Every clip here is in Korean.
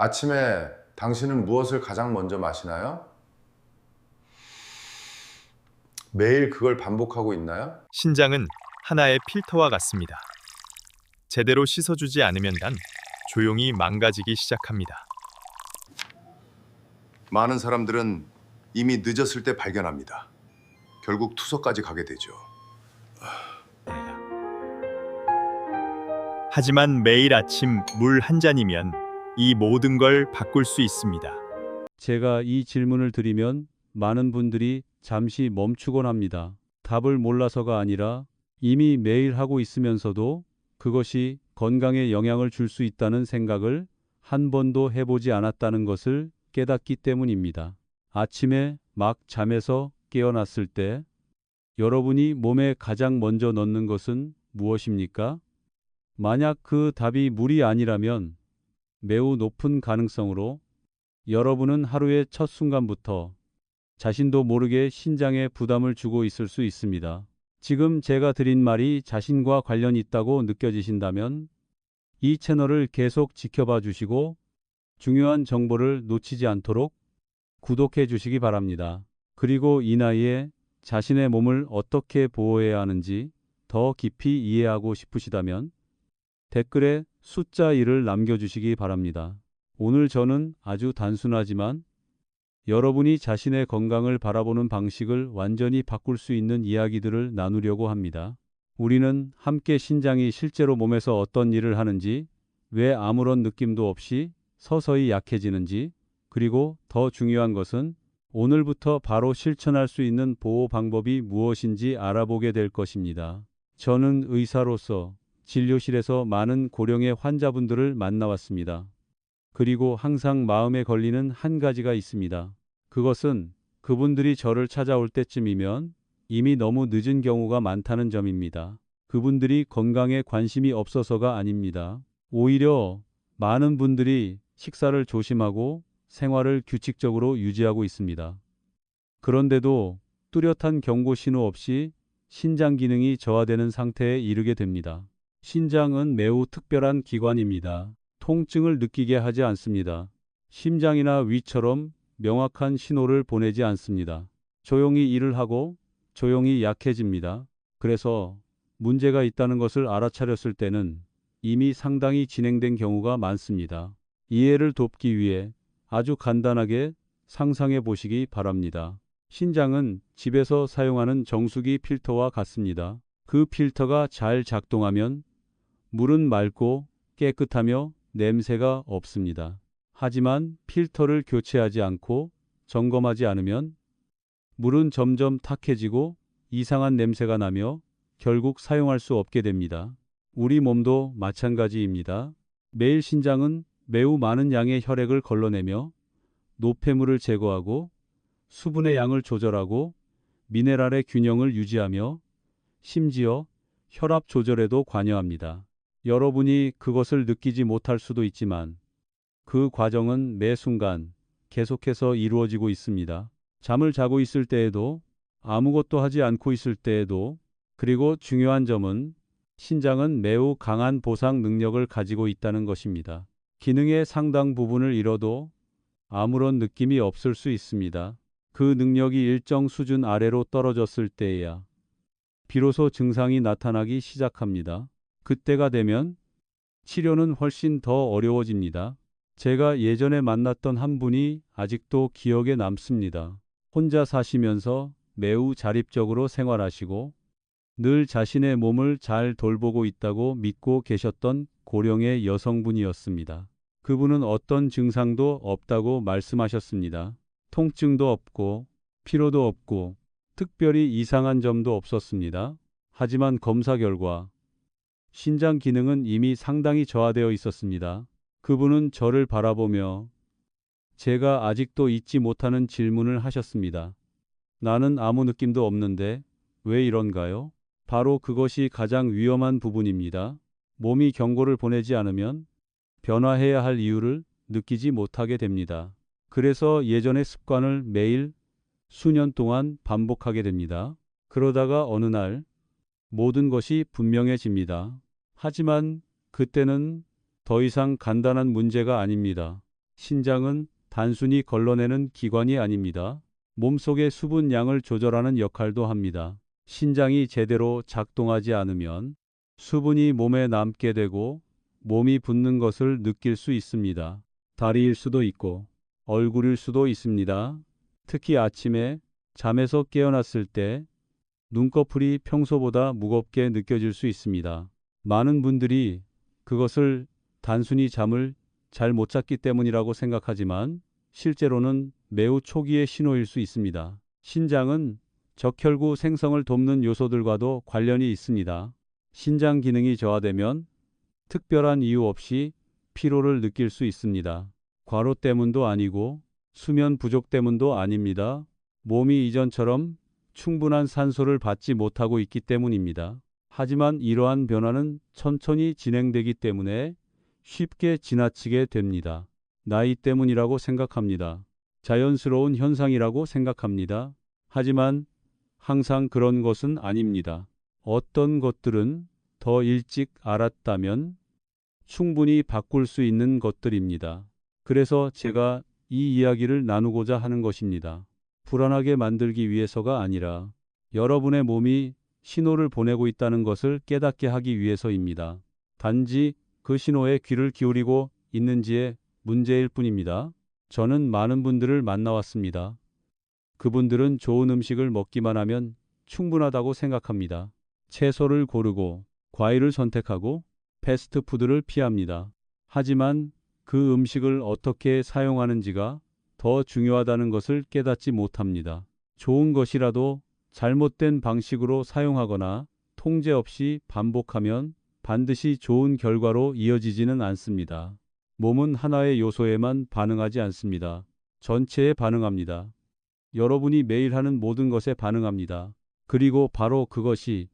아침에 당신은 무엇을 가장 먼저 마시나요? 매일 그걸 반복하고 있나요? 신장은 하나의 필터와 같습니다. 제대로 씻어주지 않으면 조용히 망가지기 시작합니다. 많은 사람들은 이미 늦었을 때 발견합니다. 결국 투서까지 가게 되죠. 하지만 매일 아침 물 한 잔이면 이 모든 걸 바꿀 수 있습니다. 제가 이 질문을 드리면 많은 분들이 잠시 멈추곤 합니다. 답을 몰라서가 아니라 이미 매일 하고 있으면서도 그것이 건강에 영향을 줄 수 있다는 생각을 한 번도 해보지 않았다는 것을 깨닫기 때문입니다. 아침에 막 잠에서 깨어났을 때 여러분이 몸에 가장 먼저 넣는 것은 무엇입니까? 만약 그 답이 물이 아니라면 매우 높은 가능성으로 여러분은 하루의 첫 순간부터 자신도 모르게 신장에 부담을 주고 있을 수 있습니다. 지금 제가 드린 말이 자신과 관련이 있다고 느껴지신다면 이 채널을 계속 지켜봐 주시고 중요한 정보를 놓치지 않도록 구독해 주시기 바랍니다. 그리고 이 나이에 자신의 몸을 어떻게 보호해야 하는지 더 깊이 이해하고 싶으시다면 댓글에 숫자 1을 남겨주시기 바랍니다. 오늘 저는 아주 단순하지만 여러분이 자신의 건강을 바라보는 방식을 완전히 바꿀 수 있는 이야기들을 나누려고 합니다. 우리는 함께 신장이 실제로 몸에서 어떤 일을 하는지, 왜 아무런 느낌도 없이 서서히 약해지는지, 그리고 더 중요한 것은 오늘부터 바로 실천할 수 있는 보호 방법이 무엇인지 알아보게 될 것입니다. 저는 의사로서 진료실에서 많은 고령의 환자분들을 만나왔습니다. 그리고 항상 마음에 걸리는 한 가지가 있습니다. 그것은 그분들이 저를 찾아올 때쯤이면 이미 너무 늦은 경우가 많다는 점입니다. 그분들이 건강에 관심이 없어서가 아닙니다. 오히려 많은 분들이 식사를 조심하고 생활을 규칙적으로 유지하고 있습니다. 그런데도 뚜렷한 경고 신호 없이 신장 기능이 저하되는 상태에 이르게 됩니다. 신장은 매우 특별한 기관입니다. 통증을 느끼게 하지 않습니다. 심장이나 위처럼 명확한 신호를 보내지 않습니다. 조용히 일을 하고 조용히 약해집니다. 그래서 문제가 있다는 것을 알아차렸을 때는 이미 상당히 진행된 경우가 많습니다. 이해를 돕기 위해 아주 간단하게 상상해 보시기 바랍니다. 신장은 집에서 사용하는 정수기 필터와 같습니다. 그 필터가 잘 작동하면 물은 맑고 깨끗하며 냄새가 없습니다. 하지만 필터를 교체하지 않고 점검하지 않으면 물은 점점 탁해지고 이상한 냄새가 나며 결국 사용할 수 없게 됩니다. 우리 몸도 마찬가지입니다. 매일 신장은 매우 많은 양의 혈액을 걸러내며 노폐물을 제거하고 수분의 양을 조절하고 미네랄의 균형을 유지하며 심지어 혈압 조절에도 관여합니다. 여러분이 그것을 느끼지 못할 수도 있지만 그 과정은 매 순간 계속해서 이루어지고 있습니다. 잠을 자고 있을 때에도, 아무것도 하지 않고 있을 때에도, 그리고 중요한 점은 신장은 매우 강한 보상 능력을 가지고 있다는 것입니다. 기능의 상당 부분을 잃어도 아무런 느낌이 없을 수 있습니다. 그 능력이 일정 수준 아래로 떨어졌을 때에야 비로소 증상이 나타나기 시작합니다. 그때가 되면 치료는 훨씬 더 어려워집니다. 제가 예전에 만났던 한 분이 아직도 기억에 남습니다. 혼자 사시면서 매우 자립적으로 생활하시고 늘 자신의 몸을 잘 돌보고 있다고 믿고 계셨던 고령의 여성분이었습니다. 그분은 어떤 증상도 없다고 말씀하셨습니다. 통증도 없고 피로도 없고 특별히 이상한 점도 없었습니다. 하지만 검사 결과 신장 기능은 이미 상당히 저하되어 있었습니다. 그분은 저를 바라보며 제가 아직도 잊지 못하는 질문을 하셨습니다. 나는 아무 느낌도 없는데 왜 이런가요? 바로 그것이 가장 위험한 부분입니다. 몸이 경고를 보내지 않으면 변화해야 할 이유를 느끼지 못하게 됩니다. 그래서 예전의 습관을 매일 수년 동안 반복하게 됩니다. 그러다가 어느 날 모든 것이 분명해집니다. 하지만 그때는 더 이상 간단한 문제가 아닙니다. 신장은 단순히 걸러내는 기관이 아닙니다. 몸속의 수분 양을 조절하는 역할도 합니다. 신장이 제대로 작동하지 않으면 수분이 몸에 남게 되고 몸이 붓는 것을 느낄 수 있습니다. 다리일 수도 있고 얼굴일 수도 있습니다. 특히 아침에 잠에서 깨어났을 때 눈꺼풀이 평소보다 무겁게 느껴질 수 있습니다. 많은 분들이 그것을 단순히 잠을 잘 못 잤기 때문이라고 생각하지만 실제로는 매우 초기의 신호일 수 있습니다. 신장은 적혈구 생성을 돕는 요소들과도 관련이 있습니다. 신장 기능이 저하되면 특별한 이유 없이 피로를 느낄 수 있습니다. 과로 때문도 아니고 수면 부족 때문도 아닙니다. 몸이 이전처럼 충분한 산소를 받지 못하고 있기 때문입니다. 하지만 이러한 변화는 천천히 진행되기 때문에 쉽게 지나치게 됩니다. 나이 때문이라고 생각합니다. 자연스러운 현상이라고 생각합니다. 하지만 항상 그런 것은 아닙니다. 어떤 것들은 더 일찍 알았다면 충분히 바꿀 수 있는 것들입니다. 그래서 제가 이 이야기를 나누고자 하는 것입니다. 불안하게 만들기 위해서가 아니라 여러분의 몸이 신호를 보내고 있다는 것을 깨닫게 하기 위해서입니다. 단지 그 신호에 귀를 기울이고 있는지의 문제일 뿐입니다. 저는 많은 분들을 만나왔습니다. 그분들은 좋은 음식을 먹기만 하면 충분하다고 생각합니다. 채소를 고르고 과일을 선택하고 패스트푸드를 피합니다. 하지만 그 음식을 어떻게 사용하는지가 더 중요하다는 것을 깨닫지 못합니다. 좋은 것이라도 잘못된 방식으로 사용하거나 통제 없이 반복하면 반드시 좋은 결과로 이어지지는 않습니다. 몸은 하나의 요소에만 반응하지 않습니다. 전체에 반응합니다. 여러분이 매일 하는 모든 것에 반응합니다. 그리고 바로 그것이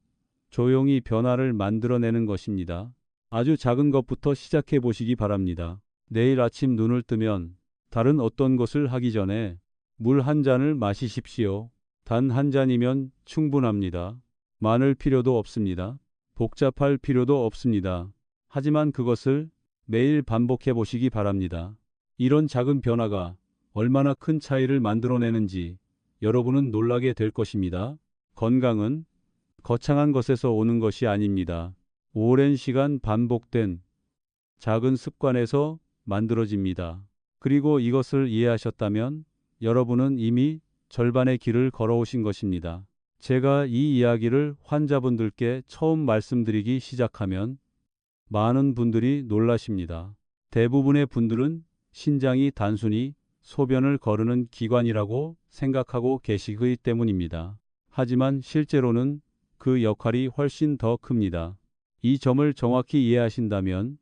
조용히 변화를 만들어내는 것입니다. 아주 작은 것부터 시작해 보시기 바랍니다. 내일 아침 눈을 뜨면 다른 어떤 것을 하기 전에 물 한 잔을 마시십시오. 단 한 잔이면 충분합니다. 많을 필요도 없습니다. 복잡할 필요도 없습니다. 하지만 그것을 매일 반복해 보시기 바랍니다. 이런 작은 변화가 얼마나 큰 차이를 만들어내는지 여러분은 놀라게 될 것입니다. 건강은 거창한 것에서 오는 것이 아닙니다. 오랜 시간 반복된 작은 습관에서 만들어집니다. 그리고 이것을 이해하셨다면 여러분은 이미 절반의 길을 걸어오신 것입니다. 제가 이 이야기를 환자분들께 처음 말씀드리기 시작하면 많은 분들이 놀라십니다. 대부분의 분들은 신장이 단순히 소변을 거르는 기관이라고 생각하고 계시기 때문입니다. 하지만 실제로는 그 역할이 훨씬 더 큽니다. 이 점을 정확히 이해하신다면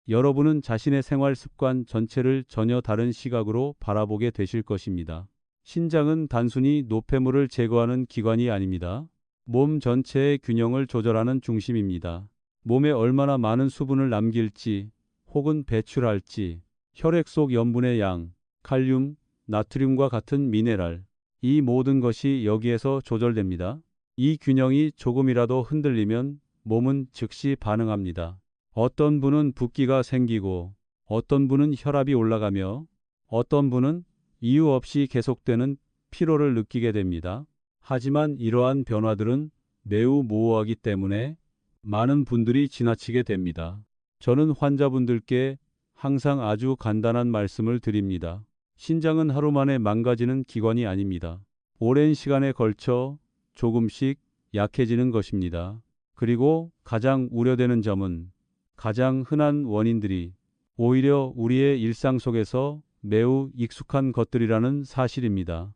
여러분은 자신의 생활 습관 전체를 전혀 다른 시각으로 바라보게 되실 것입니다. 신장은 단순히 노폐물을 제거하는 기관이 아닙니다. 몸 전체의 균형을 조절하는 중심입니다. 몸에 얼마나 많은 수분을 남길지 혹은 배출할지, 혈액 속 염분의 양, 칼륨, 나트륨과 같은 미네랄, 이 모든 것이 여기에서 조절됩니다. 이 균형이 조금이라도 흔들리면 몸은 즉시 반응합니다. 어떤 분은 붓기가 생기고, 어떤 분은 혈압이 올라가며, 어떤 분은 이유 없이 계속되는 피로를 느끼게 됩니다. 하지만 이러한 변화들은 매우 모호하기 때문에 많은 분들이 지나치게 됩니다. 저는 환자분들께 항상 아주 간단한 말씀을 드립니다. 신장은 하루 만에 망가지는 기관이 아닙니다. 오랜 시간에 걸쳐 조금씩 약해지는 것입니다. 그리고 가장 우려되는 점은 가장 흔한 원인들이 오히려 우리의 일상 속에서 매우 익숙한 것들이라는 사실입니다.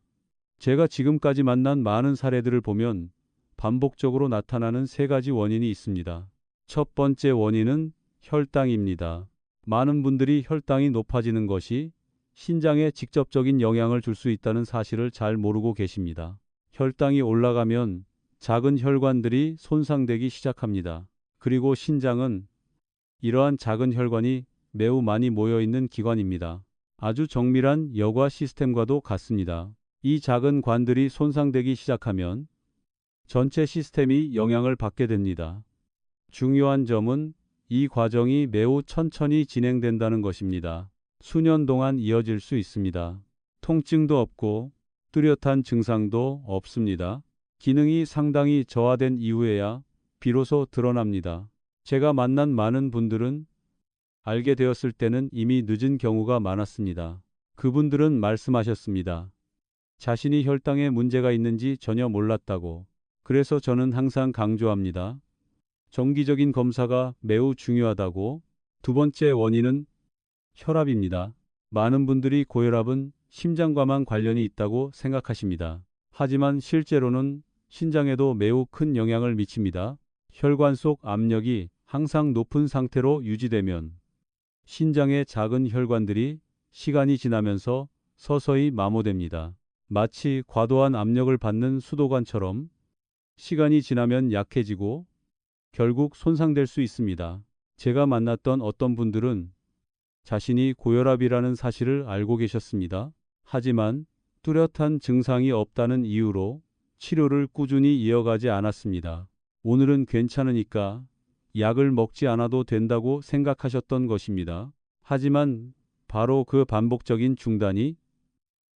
제가 지금까지 만난 많은 사례들을 보면 반복적으로 나타나는 세 가지 원인이 있습니다. 첫 번째 원인은 혈당입니다. 많은 분들이 혈당이 높아지는 것이 신장에 직접적인 영향을 줄 수 있다는 사실을 잘 모르고 계십니다. 혈당이 올라가면 작은 혈관들이 손상되기 시작합니다. 그리고 신장은 이러한 작은 혈관이 매우 많이 모여 있는 기관입니다. 아주 정밀한 여과 시스템과도 같습니다. 이 작은 관들이 손상되기 시작하면 전체 시스템이 영향을 받게 됩니다. 중요한 점은 이 과정이 매우 천천히 진행된다는 것입니다. 수년 동안 이어질 수 있습니다. 통증도 없고 뚜렷한 증상도 없습니다. 기능이 상당히 저하된 이후에야 비로소 드러납니다. 제가 만난 많은 분들은 알게 되었을 때는 이미 늦은 경우가 많았습니다. 그분들은 말씀하셨습니다. 자신이 혈당에 문제가 있는지 전혀 몰랐다고. 그래서 저는 항상 강조합니다. 정기적인 검사가 매우 중요하다고. 두 번째 원인은 혈압입니다. 많은 분들이 고혈압은 심장과만 관련이 있다고 생각하십니다. 하지만 실제로는 신장에도 매우 큰 영향을 미칩니다. 혈관 속 압력이 항상 높은 상태로 유지되면 신장의 작은 혈관들이 시간이 지나면서 서서히 마모됩니다. 마치 과도한 압력을 받는 수도관처럼 시간이 지나면 약해지고 결국 손상될 수 있습니다. 제가 만났던 어떤 분들은 자신이 고혈압이라는 사실을 알고 계셨습니다. 하지만 뚜렷한 증상이 없다는 이유로 치료를 꾸준히 이어가지 않았습니다. 오늘은 괜찮으니까 약을 먹지 않아도 된다고 생각하셨던 것입니다. 하지만 바로 그 반복적인 중단이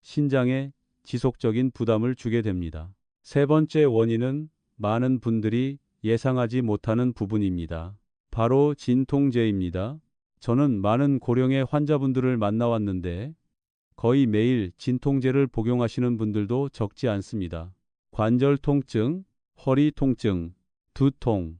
신장에 지속적인 부담을 주게 됩니다. 세 번째 원인은 많은 분들이 예상하지 못하는 부분입니다. 바로 진통제입니다. 저는 많은 고령의 환자분들을 만나왔는데 거의 매일 진통제를 복용하시는 분들도 적지 않습니다. 관절 통증, 허리 통증, 두통,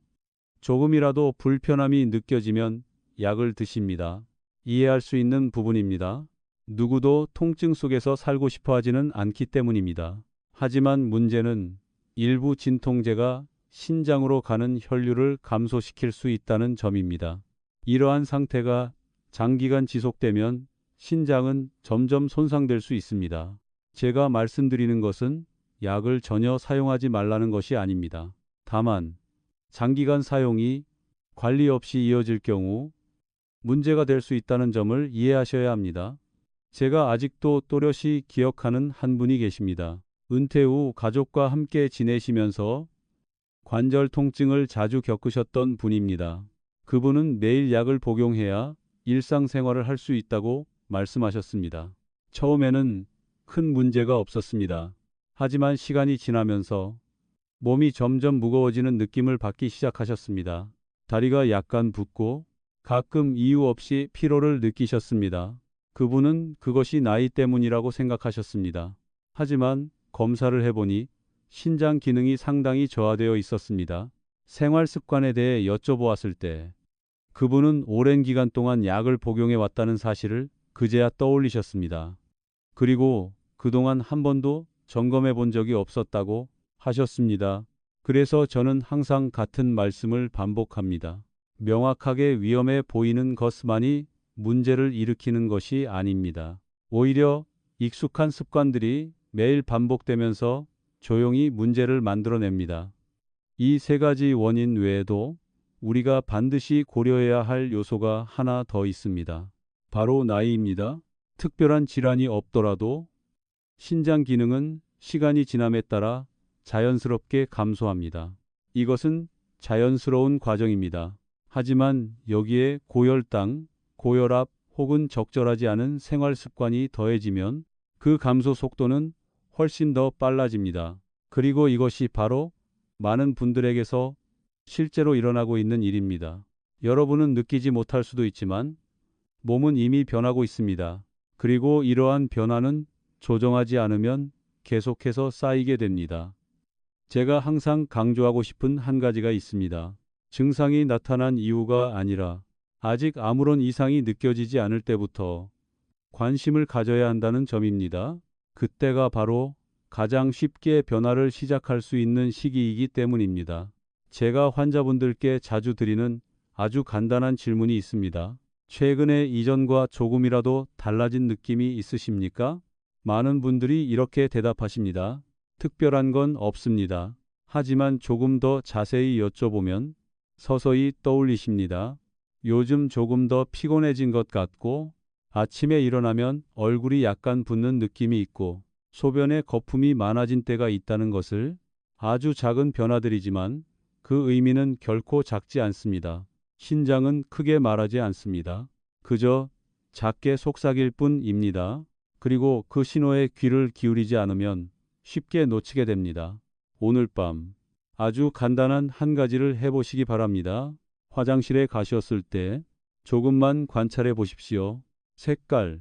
조금이라도 불편함이 느껴지면 약을 드십니다. 이해할 수 있는 부분입니다. 누구도 통증 속에서 살고 싶어 하지는 않기 때문입니다. 하지만 문제는 일부 진통제가 신장으로 가는 혈류를 감소시킬 수 있다는 점입니다. 이러한 상태가 장기간 지속되면 신장은 점점 손상될 수 있습니다. 제가 말씀드리는 것은 약을 전혀 사용하지 말라는 것이 아닙니다. 다만 장기간 사용이 관리 없이 이어질 경우 문제가 될 수 있다는 점을 이해하셔야 합니다. 제가 아직도 또렷이 기억하는 한 분이 계십니다. 은퇴 후 가족과 함께 지내시면서 관절 통증을 자주 겪으셨던 분입니다. 그분은 매일 약을 복용해야 일상생활을 할 수 있다고 말씀하셨습니다. 처음에는 큰 문제가 없었습니다. 하지만 시간이 지나면서 몸이 점점 무거워지는 느낌을 받기 시작하셨습니다. 다리가 약간 붓고 가끔 이유 없이 피로를 느끼셨습니다. 그분은 그것이 나이 때문이라고 생각하셨습니다. 하지만 검사를 해보니 신장 기능이 상당히 저하되어 있었습니다. 생활 습관에 대해 여쭤보았을 때 그분은 오랜 기간 동안 약을 복용해 왔다는 사실을 그제야 떠올리셨습니다. 그리고 그동안 한 번도 점검해 본 적이 없었다고 하셨습니다. 그래서 저는 항상 같은 말씀을 반복합니다. 명확하게 위험해 보이는 것만이 문제를 일으키는 것이 아닙니다. 오히려 익숙한 습관들이 매일 반복되면서 조용히 문제를 만들어냅니다. 이 세 가지 원인 외에도 우리가 반드시 고려해야 할 요소가 하나 더 있습니다. 바로 나이입니다. 특별한 질환이 없더라도 신장 기능은 시간이 지남에 따라 자연스럽게 감소합니다. 이것은 자연스러운 과정입니다. 하지만 여기에 고혈당, 고혈압 혹은 적절하지 않은 생활 습관이 더해지면 그 감소 속도는 훨씬 더 빨라집니다. 그리고 이것이 바로 많은 분들에게서 실제로 일어나고 있는 일입니다. 여러분은 느끼지 못할 수도 있지만 몸은 이미 변하고 있습니다. 그리고 이러한 변화는 조정하지 않으면 계속해서 쌓이게 됩니다. 제가 항상 강조하고 싶은 한 가지가 있습니다. 증상이 나타난 이유가 아니라 아직 아무런 이상이 느껴지지 않을 때부터 관심을 가져야 한다는 점입니다. 그때가 바로 가장 쉽게 변화를 시작할 수 있는 시기이기 때문입니다. 제가 환자분들께 자주 드리는 아주 간단한 질문이 있습니다. 최근에 이전과 조금이라도 달라진 느낌이 있으십니까? 많은 분들이 이렇게 대답하십니다. 특별한 건 없습니다. 하지만 조금 더 자세히 여쭤보면 서서히 떠올리십니다. 요즘 조금 더 피곤해진 것 같고 아침에 일어나면 얼굴이 약간 붓는 느낌이 있고 소변에 거품이 많아진 때가 있다는 것을. 아주 작은 변화들이지만 그 의미는 결코 작지 않습니다. 신장은 크게 말하지 않습니다. 그저 작게 속삭일 뿐입니다. 그리고 그 신호에 귀를 기울이지 않으면 쉽게 놓치게 됩니다. 오늘 밤 아주 간단한 한 가지를 해보시기 바랍니다. 화장실에 가셨을 때 조금만 관찰해 보십시오. 색깔,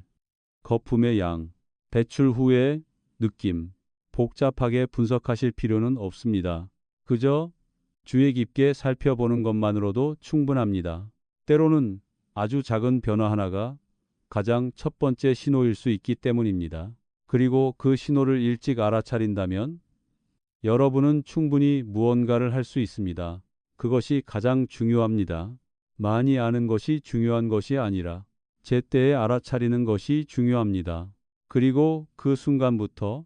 거품의 양, 배출 후의 느낌. 복잡하게 분석하실 필요는 없습니다. 그저 주의 깊게 살펴보는 것만으로도 충분합니다. 때로는 아주 작은 변화 하나가 가장 첫 번째 신호일 수 있기 때문입니다. 그리고 그 신호를 일찍 알아차린다면 여러분은 충분히 무언가를 할 수 있습니다. 그것이 가장 중요합니다. 많이 아는 것이 중요한 것이 아니라 제때에 알아차리는 것이 중요합니다. 그리고 그 순간부터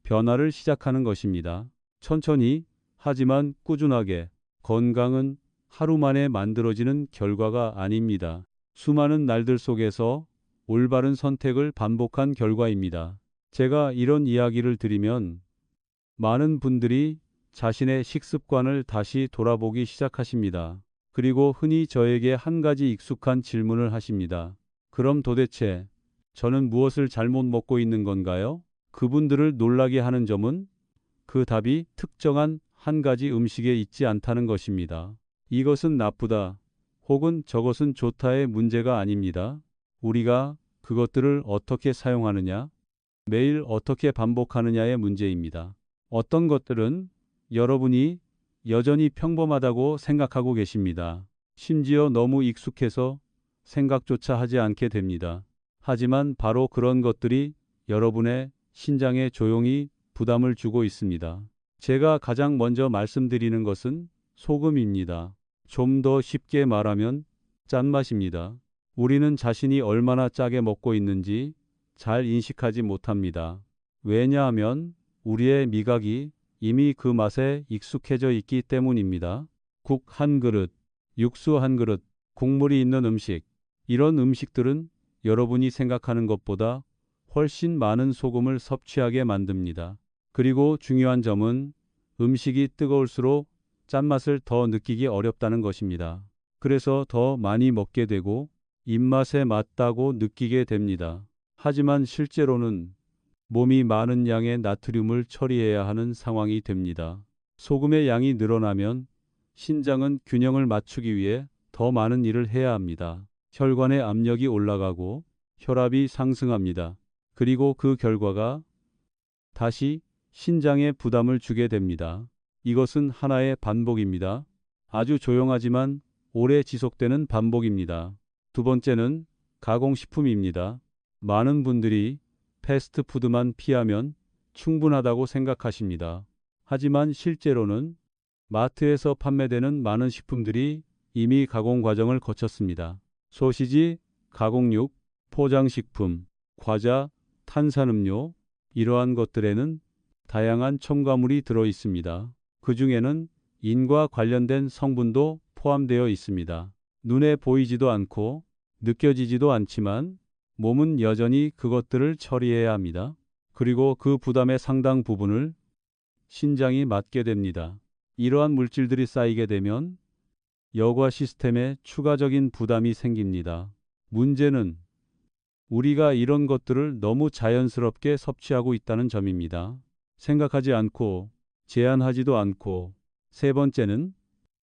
변화를 시작하는 것입니다. 천천히 하지만 꾸준하게. 건강은 하루 만에 만들어지는 결과가 아닙니다. 수많은 날들 속에서 올바른 선택을 반복한 결과입니다. 제가 이런 이야기를 드리면 많은 분들이 자신의 식습관을 다시 돌아보기 시작하십니다. 그리고 흔히 저에게 한 가지 익숙한 질문을 하십니다. 그럼 도대체 저는 무엇을 잘못 먹고 있는 건가요? 그분들을 놀라게 하는 점은 그 답이 특정한 한 가지 음식에 있지 않다는 것입니다. 이것은 나쁘다 혹은 저것은 좋다의 문제가 아닙니다. 우리가 그것들을 어떻게 사용하느냐, 매일 어떻게 반복하느냐의 문제입니다. 어떤 것들은 여러분이 여전히 평범하다고 생각하고 계십니다. 심지어 너무 익숙해서 생각조차 하지 않게 됩니다. 하지만 바로 그런 것들이 여러분의 신장에 조용히 부담을 주고 있습니다. 제가 가장 먼저 말씀드리는 것은 소금입니다. 좀 더 쉽게 말하면 짠맛입니다. 우리는 자신이 얼마나 짜게 먹고 있는지 잘 인식하지 못합니다. 왜냐하면 우리의 미각이 이미 그 맛에 익숙해져 있기 때문입니다. 국 한 그릇, 육수 한 그릇, 국물이 있는 음식. 이런 음식들은 여러분이 생각하는 것보다 훨씬 많은 소금을 섭취하게 만듭니다. 그리고 중요한 점은 음식이 뜨거울수록 짠맛을 더 느끼기 어렵다는 것입니다. 그래서 더 많이 먹게 되고 입맛에 맞다고 느끼게 됩니다. 하지만 실제로는 몸이 많은 양의 나트륨을 처리해야 하는 상황이 됩니다. 소금의 양이 늘어나면 신장은 균형을 맞추기 위해 더 많은 일을 해야 합니다. 혈관의 압력이 올라가고 혈압이 상승합니다. 그리고 그 결과가 다시 신장에 부담을 주게 됩니다. 이것은 하나의 반복입니다. 아주 조용하지만 오래 지속되는 반복입니다. 두 번째는 가공식품입니다. 많은 분들이 패스트푸드만 피하면 충분하다고 생각하십니다. 하지만 실제로는 마트에서 판매되는 많은 식품들이 이미 가공 과정을 거쳤습니다. 소시지, 가공육, 포장식품, 과자, 탄산음료, 이러한 것들에는 다양한 첨가물이 들어 있습니다. 그 중에는 인과 관련된 성분도 포함되어 있습니다. 눈에 보이지도 않고 느껴지지도 않지만 몸은 여전히 그것들을 처리해야 합니다. 그리고 그 부담의 상당 부분을 신장이 맡게 됩니다. 이러한 물질들이 쌓이게 되면 여과 시스템에 추가적인 부담이 생깁니다. 문제는 우리가 이런 것들을 너무 자연스럽게 섭취하고 있다는 점입니다. 생각하지 않고 제한하지도 않고. 세 번째는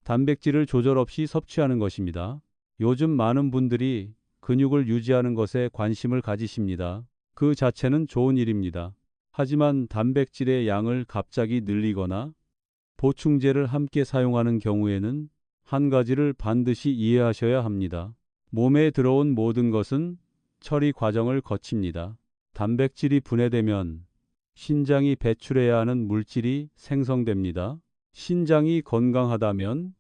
단백질을 조절 없이 섭취하는 것입니다. 요즘 많은 분들이 근육을 유지하는 것에 관심을 가지십니다. 그 자체는 좋은 일입니다. 하지만 단백질의 양을 갑자기 늘리거나 보충제를 함께 사용하는 경우에는 한 가지를 반드시 이해하셔야 합니다. 몸에 들어온 모든 것은 처리 과정을 거칩니다. 단백질이 분해되면 신장이 배출해야 하는 물질이 생성됩니다. 신장이 건강하다면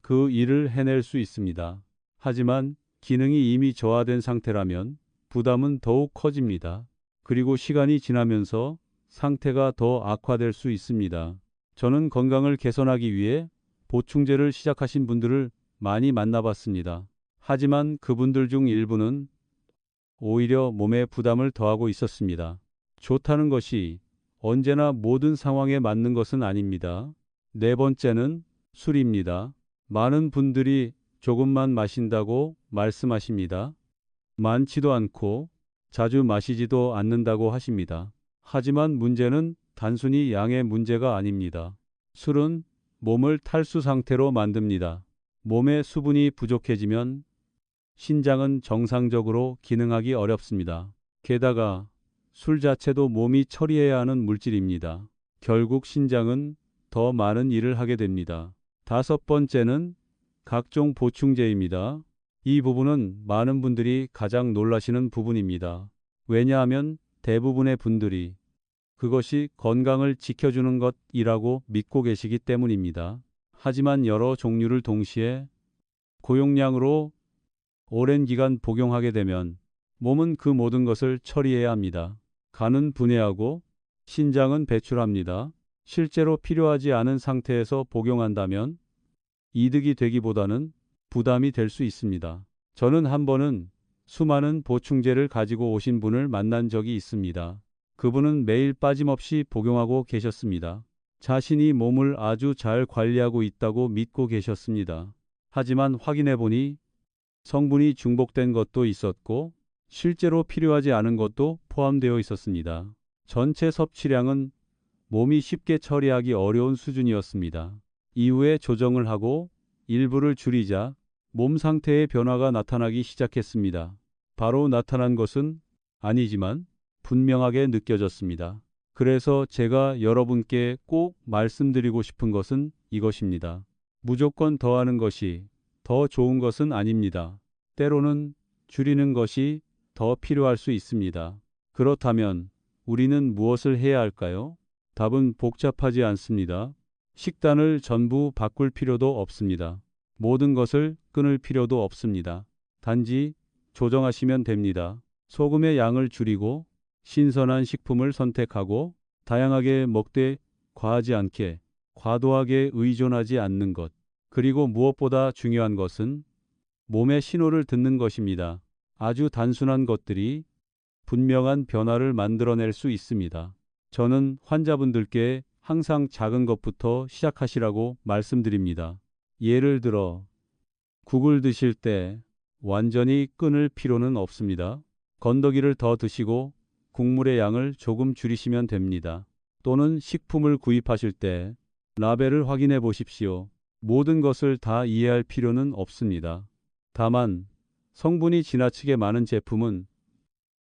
그 일을 해낼 수 있습니다. 하지만 기능이 이미 저하된 상태라면 부담은 더욱 커집니다. 그리고 시간이 지나면서 상태가 더 악화될 수 있습니다. 저는 건강을 개선하기 위해 보충제를 시작하신 분들을 많이 만나봤습니다. 하지만 그분들 중 일부는 오히려 몸에 부담을 더하고 있었습니다. 좋다는 것이 언제나 모든 상황에 맞는 것은 아닙니다. 네 번째는 술입니다. 많은 분들이 조금만 마신다고 말씀하십니다. 많지도 않고 자주 마시지도 않는다고 하십니다. 하지만 문제는 단순히 양의 문제가 아닙니다. 술은 몸을 탈수 상태로 만듭니다. 몸에 수분이 부족해지면 신장은 정상적으로 기능하기 어렵습니다. 게다가 술 자체도 몸이 처리해야 하는 물질입니다. 결국 신장은 더 많은 일을 하게 됩니다. 다섯 번째는 각종 보충제입니다. 이 부분은 많은 분들이 가장 놀라시는 부분입니다. 왜냐하면 대부분의 분들이 그것이 건강을 지켜주는 것이라고 믿고 계시기 때문입니다. 하지만 여러 종류를 동시에 고용량으로 오랜 기간 복용하게 되면 몸은 그 모든 것을 처리해야 합니다. 간은 분해하고 신장은 배출합니다. 실제로 필요하지 않은 상태에서 복용한다면 이득이 되기보다는 부담이 될 수 있습니다. 저는 한 번은 수많은 보충제를 가지고 오신 분을 만난 적이 있습니다. 그분은 매일 빠짐없이 복용하고 계셨습니다. 자신이 몸을 아주 잘 관리하고 있다고 믿고 계셨습니다. 하지만 확인해 보니 성분이 중복된 것도 있었고 실제로 필요하지 않은 것도 포함되어 있었습니다. 전체 섭취량은 몸이 쉽게 처리하기 어려운 수준이었습니다. 이후에 조정을 하고 일부를 줄이자 몸 상태의 변화가 나타나기 시작했습니다. 바로 나타난 것은 아니지만 분명하게 느껴졌습니다. 그래서 제가 여러분께 꼭 말씀드리고 싶은 것은 이것입니다. 무조건 더하는 것이 더 좋은 것은 아닙니다. 때로는 줄이는 것이 더 필요할 수 있습니다. 그렇다면 우리는 무엇을 해야 할까요? 답은 복잡하지 않습니다. 식단을 전부 바꿀 필요도 없습니다. 모든 것을 끊을 필요도 없습니다. 단지 조정하시면 됩니다. 소금의 양을 줄이고 신선한 식품을 선택하고 다양하게 먹되 과하지 않게 과도하게 의존하지 않는 것. 그리고 무엇보다 중요한 것은 몸의 신호를 듣는 것입니다. 아주 단순한 것들이 분명한 변화를 만들어낼 수 있습니다. 저는 환자분들께 항상 작은 것부터 시작하시라고 말씀드립니다. 예를 들어 국을 드실 때 완전히 끊을 필요는 없습니다. 건더기를 더 드시고 국물의 양을 조금 줄이시면 됩니다. 또는 식품을 구입하실 때 라벨을 확인해 보십시오. 모든 것을 다 이해할 필요는 없습니다. 다만 성분이 지나치게 많은 제품은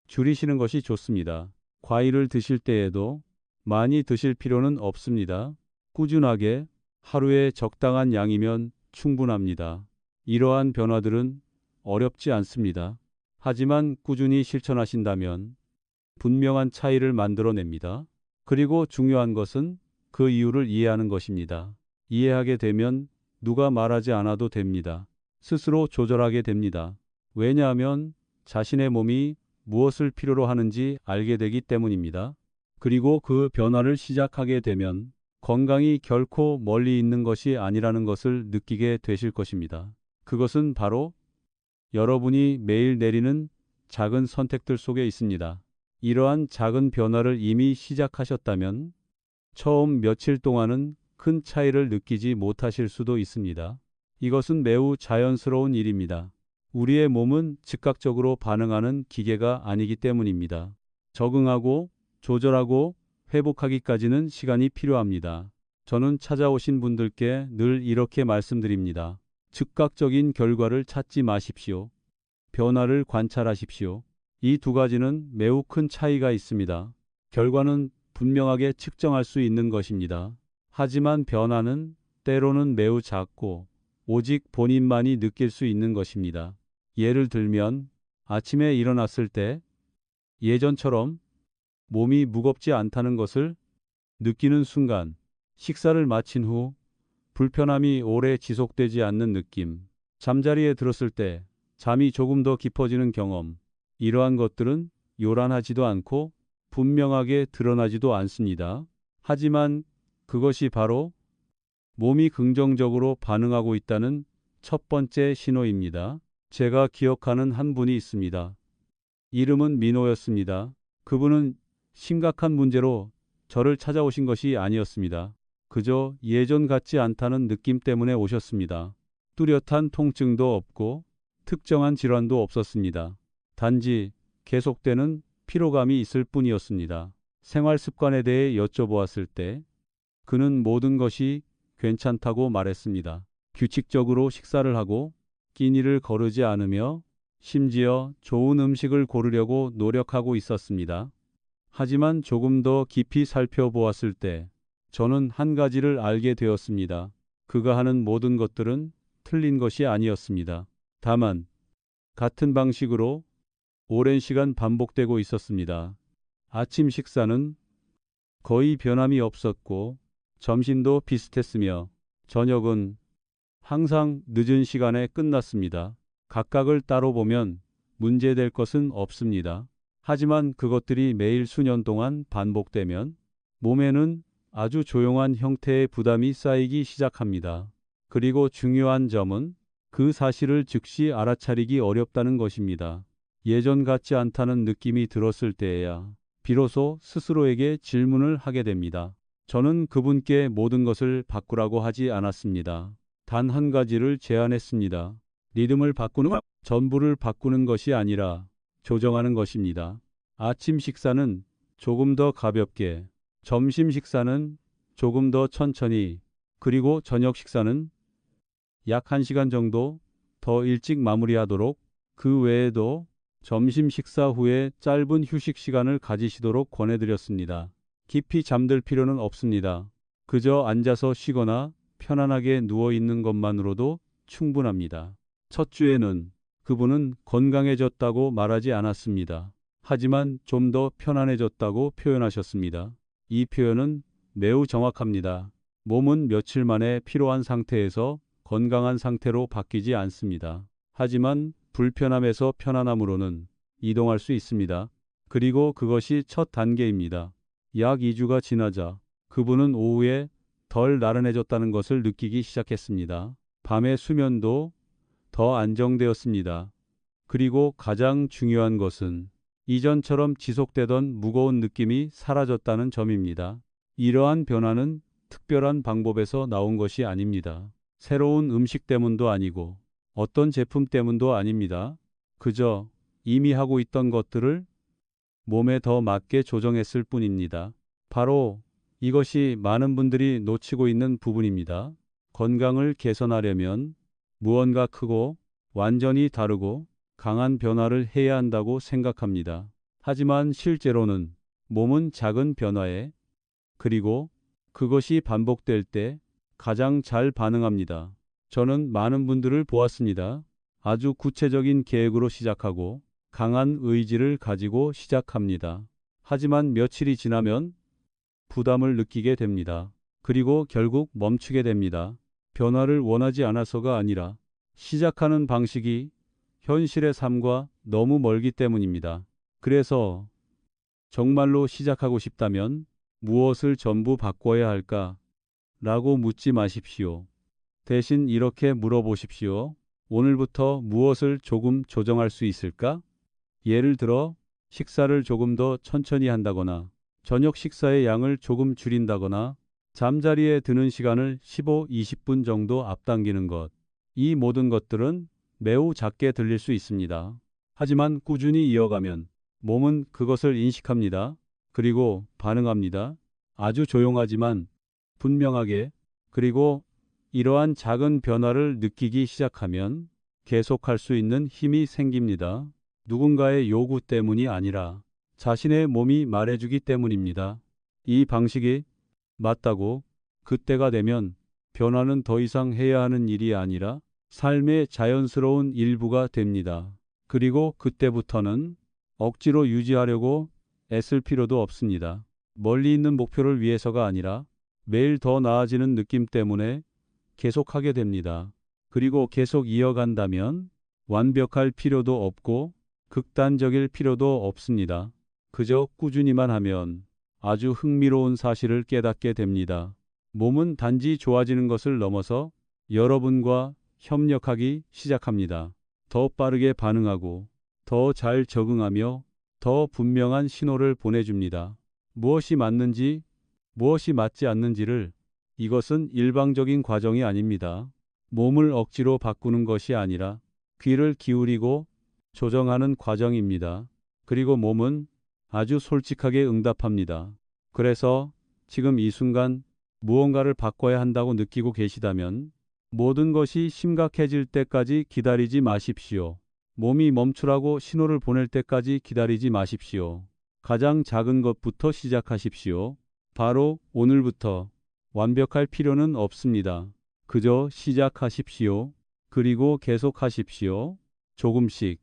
줄이시는 것이 좋습니다. 과일을 드실 때에도 많이 드실 필요는 없습니다. 꾸준하게 하루에 적당한 양이면 충분합니다. 이러한 변화들은 어렵지 않습니다. 하지만 꾸준히 실천하신다면 분명한 차이를 만들어냅니다. 그리고 중요한 것은 그 이유를 이해하는 것입니다. 이해하게 되면 누가 말하지 않아도 됩니다. 스스로 조절하게 됩니다. 왜냐하면 자신의 몸이 무엇을 필요로 하는지 알게 되기 때문입니다. 그리고 그 변화를 시작하게 되면 건강이 결코 멀리 있는 것이 아니라는 것을 느끼게 되실 것입니다. 그것은 바로 여러분이 매일 내리는 작은 선택들 속에 있습니다. 이러한 작은 변화를 이미 시작하셨다면 처음 며칠 동안은 큰 차이를 느끼지 못하실 수도 있습니다. 이것은 매우 자연스러운 일입니다. 우리의 몸은 즉각적으로 반응하는 기계가 아니기 때문입니다. 적응하고 조절하고 회복하기까지는 시간이 필요합니다. 저는 찾아오신 분들께 늘 이렇게 말씀드립니다. 즉각적인 결과를 찾지 마십시오. 변화를 관찰하십시오. 이 두 가지는 매우 큰 차이가 있습니다. 결과는 분명하게 측정할 수 있는 것입니다. 하지만 변화는 때로는 매우 작고 오직 본인만이 느낄 수 있는 것입니다. 예를 들면 아침에 일어났을 때 예전처럼 몸이 무겁지 않다는 것을 느끼는 순간, 식사를 마친 후 불편함이 오래 지속되지 않는 느낌, 잠자리에 들었을 때 잠이 조금 더 깊어지는 경험, 이러한 것들은 요란하지도 않고 분명하게 드러나지도 않습니다. 하지만 그것이 바로 몸이 긍정적으로 반응하고 있다는 첫 번째 신호입니다. 제가 기억하는 한 분이 있습니다. 이름은 민호였습니다. 그분은 심각한 문제로 저를 찾아오신 것이 아니었습니다. 그저 예전 같지 않다는 느낌 때문에 오셨습니다. 뚜렷한 통증도 없고 특정한 질환도 없었습니다. 단지 계속되는 피로감이 있을 뿐이었습니다. 생활 습관에 대해 여쭤보았을 때 그는 모든 것이 괜찮다고 말했습니다. 규칙적으로 식사를 하고 끼니를 거르지 않으며 심지어 좋은 음식을 고르려고 노력하고 있었습니다. 하지만 조금 더 깊이 살펴보았을 때 저는 한 가지를 알게 되었습니다. 그가 하는 모든 것들은 틀린 것이 아니었습니다. 다만 같은 방식으로 오랜 시간 반복되고 있었습니다. 아침 식사는 거의 변함이 없었고 점심도 비슷했으며 저녁은 항상 늦은 시간에 끝났습니다. 각각을 따로 보면 문제될 것은 없습니다. 하지만 그것들이 매일 수년 동안 반복되면 몸에는 아주 조용한 형태의 부담이 쌓이기 시작합니다. 그리고 중요한 점은 그 사실을 즉시 알아차리기 어렵다는 것입니다. 예전 같지 않다는 느낌이 들었을 때에야 비로소 스스로에게 질문을 하게 됩니다. 저는 그분께 모든 것을 바꾸라고 하지 않았습니다. 단 한 가지를 제안했습니다. 리듬을 바꾸는 것, 전부를 바꾸는 것이 아니라 조정하는 것입니다. 아침 식사는 조금 더 가볍게, 점심 식사는 조금 더 천천히, 그리고 저녁 식사는 약 1시간 정도 더 일찍 마무리하도록, 그 외에도 점심 식사 후에 짧은 휴식 시간을 가지시도록 권해드렸습니다. 깊이 잠들 필요는 없습니다. 그저 앉아서 쉬거나 편안하게 누워 있는 것만으로도 충분합니다. 첫 주에는 그분은 건강해졌다고 말하지 않았습니다. 하지만 좀 더 편안해졌다고 표현하셨습니다. 이 표현은 매우 정확합니다. 몸은 며칠 만에 피로한 상태에서 건강한 상태로 바뀌지 않습니다. 하지만 불편함에서 편안함으로는 이동할 수 있습니다. 그리고 그것이 첫 단계입니다. 약 2주가 지나자 그분은 오후에 덜 나른해졌다는 것을 느끼기 시작했습니다. 밤의 수면도 더 안정되었습니다. 그리고 가장 중요한 것은 이전처럼 지속되던 무거운 느낌이 사라졌다는 점입니다. 이러한 변화는 특별한 방법에서 나온 것이 아닙니다. 새로운 음식 때문도 아니고 어떤 제품 때문도 아닙니다. 그저 이미 하고 있던 것들을 몸에 더 맞게 조정했을 뿐입니다. 바로 이것이 많은 분들이 놓치고 있는 부분입니다. 건강을 개선하려면 무언가 크고 완전히 다르고 강한 변화를 해야 한다고 생각합니다. 하지만 실제로는 몸은 작은 변화에, 그리고 그것이 반복될 때 가장 잘 반응합니다. 저는 많은 분들을 보았습니다. 아주 구체적인 계획으로 시작하고 강한 의지를 가지고 시작합니다. 하지만 며칠이 지나면 부담을 느끼게 됩니다. 그리고 결국 멈추게 됩니다. 변화를 원하지 않아서가 아니라 시작하는 방식이 현실의 삶과 너무 멀기 때문입니다. 그래서 정말로 시작하고 싶다면 무엇을 전부 바꿔야 할까? 라고 묻지 마십시오. 대신 이렇게 물어보십시오. 오늘부터 무엇을 조금 조정할 수 있을까? 예를 들어 식사를 조금 더 천천히 한다거나 저녁 식사의 양을 조금 줄인다거나 잠자리에 드는 시간을 15-20분 정도 앞당기는 것. 이 모든 것들은 매우 작게 들릴 수 있습니다. 하지만 꾸준히 이어가면 몸은 그것을 인식합니다. 그리고 반응합니다. 아주 조용하지만 분명하게. 그리고 이러한 작은 변화를 느끼기 시작하면 계속할 수 있는 힘이 생깁니다. 누군가의 요구 때문이 아니라 자신의 몸이 말해주기 때문입니다. 이 방식이 맞다고 그때가 되면 변화는 더 이상 해야 하는 일이 아니라 삶의 자연스러운 일부가 됩니다. 그리고 그때부터는 억지로 유지하려고 애쓸 필요도 없습니다. 멀리 있는 목표를 위해서가 아니라 매일 더 나아지는 느낌 때문에 계속하게 됩니다. 그리고 계속 이어간다면 완벽할 필요도 없고 극단적일 필요도 없습니다. 그저 꾸준히만 하면 아주 흥미로운 사실을 깨닫게 됩니다. 몸은 단지 좋아지는 것을 넘어서 여러분과 협력하기 시작합니다. 더 빠르게 반응하고 더 잘 적응하며 더 분명한 신호를 보내줍니다. 무엇이 맞는지, 무엇이 맞지 않는지를. 이것은 일방적인 과정이 아닙니다. 몸을 억지로 바꾸는 것이 아니라 귀를 기울이고 조정하는 과정입니다. 그리고 몸은 아주 솔직하게 응답합니다. 그래서 지금 이 순간 무언가를 바꿔야 한다고 느끼고 계시다면 모든 것이 심각해질 때까지 기다리지 마십시오. 몸이 멈추라고 신호를 보낼 때까지 기다리지 마십시오. 가장 작은 것부터 시작하십시오. 바로 오늘부터. 완벽할 필요는 없습니다. 그저 시작하십시오. 그리고 계속하십시오. 조금씩.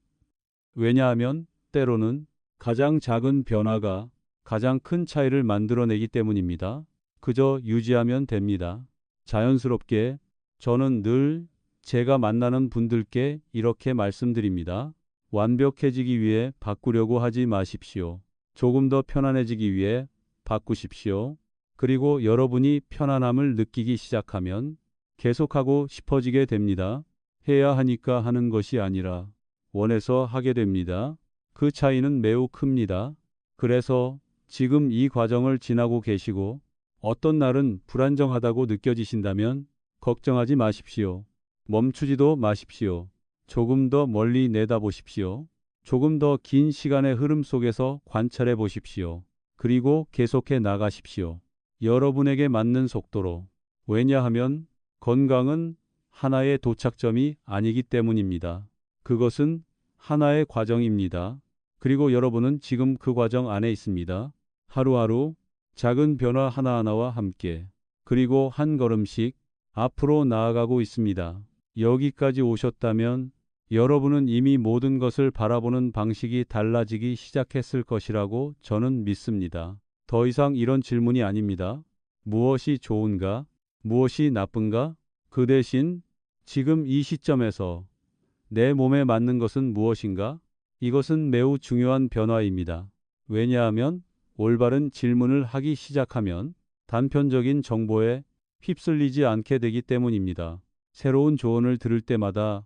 왜냐하면 때로는 가장 작은 변화가 가장 큰 차이를 만들어내기 때문입니다. 그저 유지하면 됩니다. 자연스럽게. 저는 늘 제가 만나는 분들께 이렇게 말씀드립니다. 완벽해지기 위해 바꾸려고 하지 마십시오. 조금 더 편안해지기 위해 바꾸십시오. 그리고 여러분이 편안함을 느끼기 시작하면 계속하고 싶어지게 됩니다. 해야 하니까 하는 것이 아니라 원해서 하게 됩니다. 그 차이는 매우 큽니다. 그래서 지금 이 과정을 지나고 계시고 어떤 날은 불안정하다고 느껴지신다면 걱정하지 마십시오. 멈추지도 마십시오. 조금 더 멀리 내다보십시오. 조금 더 긴 시간의 흐름 속에서 관찰해 보십시오. 그리고 계속해 나가십시오. 여러분에게 맞는 속도로. 왜냐하면 건강은 하나의 도착점이 아니기 때문입니다. 그것은 하나의 과정입니다. 그리고 여러분은 지금 그 과정 안에 있습니다. 하루하루 작은 변화 하나하나와 함께 그리고 한 걸음씩 앞으로 나아가고 있습니다. 여기까지 오셨다면 여러분은 이미 모든 것을 바라보는 방식이 달라지기 시작했을 것이라고 저는 믿습니다. 더 이상 이런 질문이 아닙니다. 무엇이 좋은가? 무엇이 나쁜가? 그 대신 지금 이 시점에서 내 몸에 맞는 것은 무엇인가? 이것은 매우 중요한 변화입니다. 왜냐하면 올바른 질문을 하기 시작하면 단편적인 정보에 휩쓸리지 않게 되기 때문입니다. 새로운 조언을 들을 때마다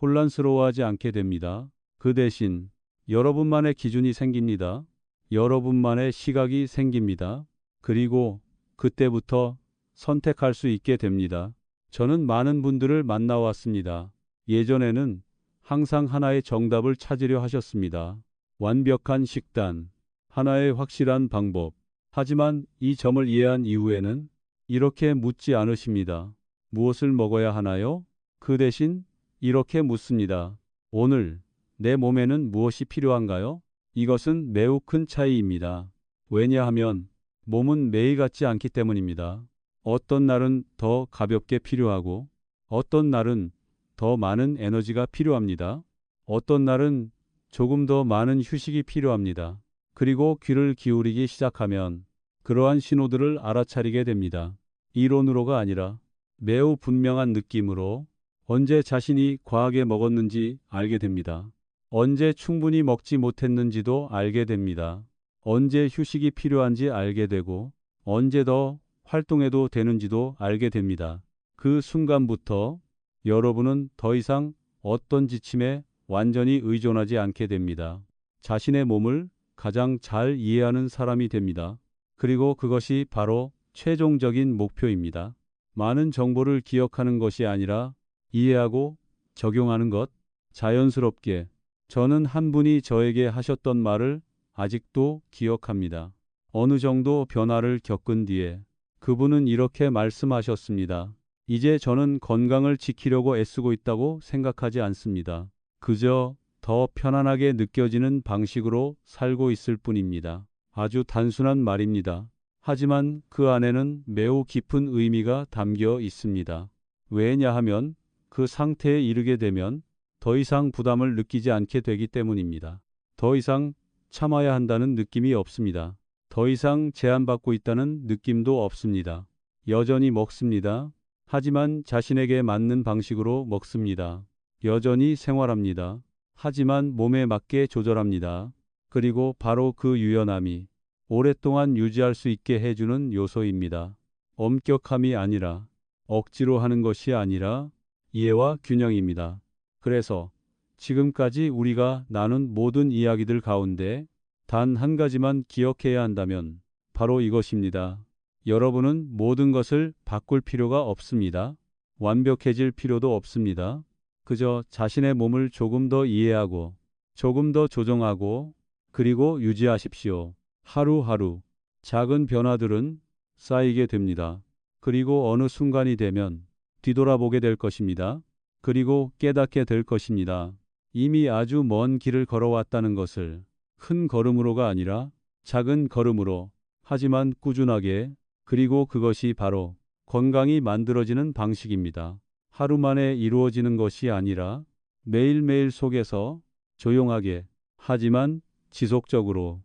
혼란스러워하지 않게 됩니다. 그 대신 여러분만의 기준이 생깁니다. 여러분만의 시각이 생깁니다. 그리고 그때부터 선택할 수 있게 됩니다. 저는 많은 분들을 만나왔습니다. 예전에는 항상 하나의 정답을 찾으려 하셨습니다. 완벽한 식단, 하나의 확실한 방법. 하지만 이 점을 이해한 이후에는 이렇게 묻지 않으십니다. 무엇을 먹어야 하나요? 그 대신 이렇게 묻습니다. 오늘 내 몸에는 무엇이 필요한가요? 이것은 매우 큰 차이입니다. 왜냐하면 몸은 매일 같지 않기 때문입니다. 어떤 날은 더 가볍게 필요하고 어떤 날은 더 많은 에너지가 필요합니다. 어떤 날은 조금 더 많은 휴식이 필요합니다. 그리고 귀를 기울이기 시작하면 그러한 신호들을 알아차리게 됩니다. 이론으로가 아니라 매우 분명한 느낌으로 언제 자신이 과하게 먹었는지 알게 됩니다. 언제 충분히 먹지 못했는지도 알게 됩니다. 언제 휴식이 필요한지 알게 되고 언제 더 활동해도 되는지도 알게 됩니다. 그 순간부터 여러분은 더 이상 어떤 지침에 완전히 의존하지 않게 됩니다. 자신의 몸을 가장 잘 이해하는 사람이 됩니다. 그리고 그것이 바로 최종적인 목표입니다. 많은 정보를 기억하는 것이 아니라 이해하고 적용하는 것. 자연스럽게 저는 한 분이 저에게 하셨던 말을 아직도 기억합니다. 어느 정도 변화를 겪은 뒤에 그분은 이렇게 말씀하셨습니다. 이제 저는 건강을 지키려고 애쓰고 있다고 생각하지 않습니다. 그저 더 편안하게 느껴지는 방식으로 살고 있을 뿐입니다. 아주 단순한 말입니다. 하지만 그 안에는 매우 깊은 의미가 담겨 있습니다. 왜냐하면 그 상태에 이르게 되면 더 이상 부담을 느끼지 않게 되기 때문입니다. 더 이상 참아야 한다는 느낌이 없습니다. 더 이상 제한받고 있다는 느낌도 없습니다. 여전히 먹습니다. 하지만 자신에게 맞는 방식으로 먹습니다. 여전히 생활합니다. 하지만 몸에 맞게 조절합니다. 그리고 바로 그 유연함이 오랫동안 유지할 수 있게 해주는 요소입니다. 엄격함이 아니라 억지로 하는 것이 아니라 이해와 균형입니다. 그래서 지금까지 우리가 나눈 모든 이야기들 가운데 단 한 가지만 기억해야 한다면 바로 이것입니다. 여러분은 모든 것을 바꿀 필요가 없습니다. 완벽해질 필요도 없습니다. 그저 자신의 몸을 조금 더 이해하고 조금 더 조정하고 그리고 유지하십시오. 하루하루 작은 변화들은 쌓이게 됩니다. 그리고 어느 순간이 되면 뒤돌아보게 될 것입니다. 그리고 깨닫게 될 것입니다. 이미 아주 먼 길을 걸어왔다는 것을 큰 걸음으로가 아니라 작은 걸음으로 하지만 꾸준하게 그리고 그것이 바로 건강이 만들어지는 방식입니다. 하루 만에 이루어지는 것이 아니라 매일매일 속에서 조용하게 하지만 지속적으로